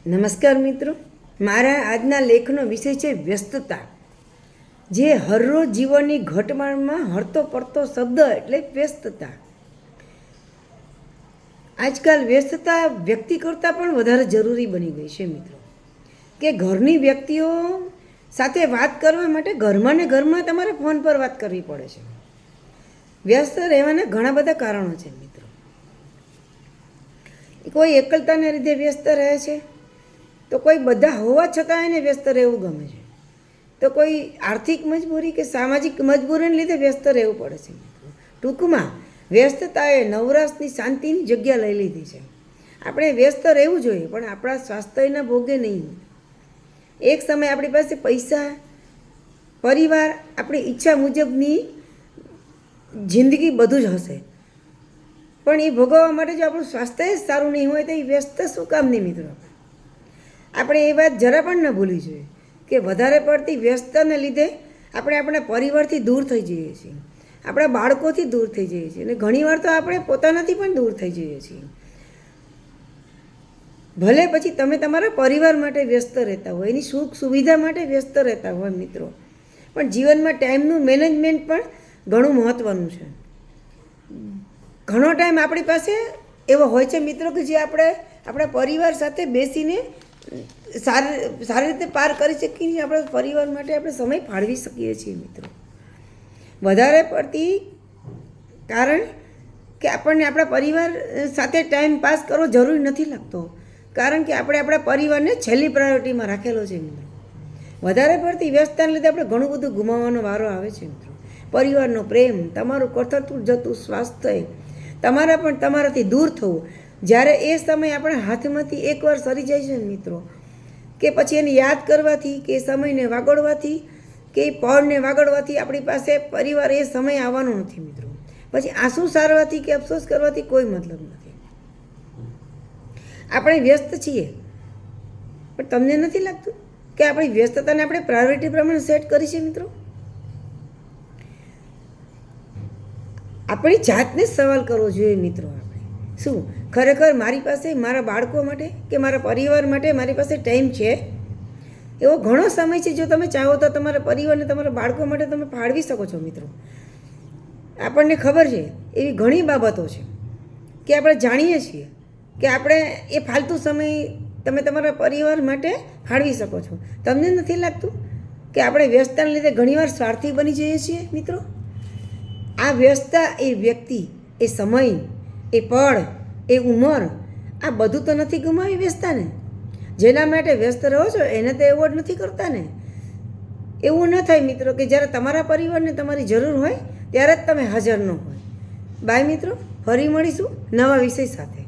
નમસ્કાર મિત્રો, મારા આજના લેખનો વિષય છે વ્યસ્તતા, જે હરરોજ જીવનની ઘટમાળમાં હરતો પડતો શબ્દ એટલે વ્યસ્તતા. આજકાલ વ્યસ્તતા વ્યક્તિ કરતાં પણ વધારે જરૂરી બની ગઈ છે મિત્રો, કે ઘરની વ્યક્તિઓ સાથે વાત કરવા માટે ઘરમાં ને ઘરમાં તમારે ફોન પર વાત કરવી પડે છે. વ્યસ્ત રહેવાના ઘણા બધા કારણો છે મિત્રો. કોઈ એકલતાને લીધે વ્યસ્ત રહે છે, તો કોઈ બધા હોવા છતાં એને વ્યસ્ત રહેવું ગમે છે, તો કોઈ આર્થિક મજબૂરી કે સામાજિક મજબૂરીને લીધે વ્યસ્ત રહેવું પડે છે મિત્રો. ટૂંકમાં વ્યસ્તતાએ નવરાશની શાંતિની જગ્યા લઈ લીધી છે. આપણે વ્યસ્ત રહેવું જોઈએ, પણ આપણા સ્વાસ્થ્યના ભોગે નહીં. એક સમય આપણી પાસે પૈસા, પરિવાર, આપણી ઈચ્છા મુજબની જિંદગી બધું જ હશે, પણ એ ભોગવવા માટે જો આપણું સ્વાસ્થ્ય જ સારું નહીં હોય તો એ વ્યસ્ત શું કામ નહીં મિત્રો. આપણે એ વાત જરા પણ ન ભૂલવી જોઈએ કે વધારે પડતી વ્યસ્તતાને લીધે આપણે આપણા પરિવારથી દૂર થઈ જઈએ છીએ, આપણા બાળકોથી દૂર થઈ જઈએ છીએ, અને ઘણીવાર તો આપણે પોતાનાથી પણ દૂર થઈ જઈએ છીએ. ભલે પછી તમે તમારા પરિવાર માટે વ્યસ્ત રહેતા હોય, એની સુખ સુવિધા માટે વ્યસ્ત રહેતા હોય મિત્રો, પણ જીવનમાં ટાઈમનું મેનેજમેન્ટ પણ ઘણું મહત્ત્વનું છે. ઘણો ટાઈમ આપણી પાસે એવો હોય છે મિત્રો કે જે આપણે આપણા પરિવાર સાથે બેસીને સારી રીતે પાર કરી શકીએ છીએ. આપણા પરિવાર માટે આપણે સમય ફાળવી શકીએ છીએ મિત્રો. વધારે પડતી કારણ કે આપણને આપણા પરિવાર સાથે ટાઈમ પાસ કરવો જરૂરી નથી લાગતો, કારણ કે આપણે આપણા પરિવારને છેલ્લી પ્રાયોરિટીમાં રાખેલો છે મિત્રો. વધારે પડતી વ્યસ્તતાને લીધે આપણે ઘણું બધું ગુમાવવાનો વારો આવે છે મિત્રો. પરિવારનો પ્રેમ, તમારું કથળતું જતું સ્વાસ્થ્ય, તમારાથી દૂર થવું, જ્યારે એ સમય આપણા હાથમાંથી એકવાર સરી જાય છે મિત્રો, કે પછી એને યાદ કરવાથી, કે સમયને વાગોળવાથી, કે પળને વાગોળવાથી આપણી પાસે પરિવાર એ સમય આવવાનો નથી મિત્રો. પછી આંસુ સારવાથી કે અફસોસ કરવાથી કોઈ મતલબ નથી. આપણે વ્યસ્ત છીએ, પણ તમને નથી લાગતું કે આપણી વ્યસ્તતાને આપણે પ્રાયોરિટી પ્રમાણે સેટ કરી છે મિત્રો? આપણી જાતને જ સવાલ કરવો જોઈએ મિત્રો. આપણે શું ખરેખર મારી પાસે મારા બાળકો માટે કે મારા પરિવાર માટે મારી પાસે ટાઈમ છે? એવો ઘણો સમય છે, જો તમે ચાહો તો તમારા પરિવારને તમારા બાળકો માટે તમે ફાળવી શકો છો મિત્રો. આપણને ખબર છે એવી ઘણી બાબતો છે કે આપણે જાણીએ છીએ કે આપણે એ ફાલતુ સમય તમે તમારા પરિવાર માટે ફાળવી શકો છો. તમને નથી લાગતું કે આપણે વ્યસ્તતાને લીધે ઘણીવાર સ્વાર્થી બની જઈએ છીએ મિત્રો? આ વ્યસ્તતા એ વ્યક્તિ, એ સમય, એ પળ, એ ઉંમર, આ બધું તો નથી ગુમાવી વ્યસ્તતાને. જેના માટે વ્યસ્ત રહો છો એને તો એવોર્ડ નથી કરતા ને. એવું ન થાય મિત્રો કે જ્યારે તમારા પરિવારને તમારી જરૂર હોય ત્યારે જ તમે હાજર ન હોય. બાય મિત્રો, ફરી મળીશું નવા વિષય સાથે.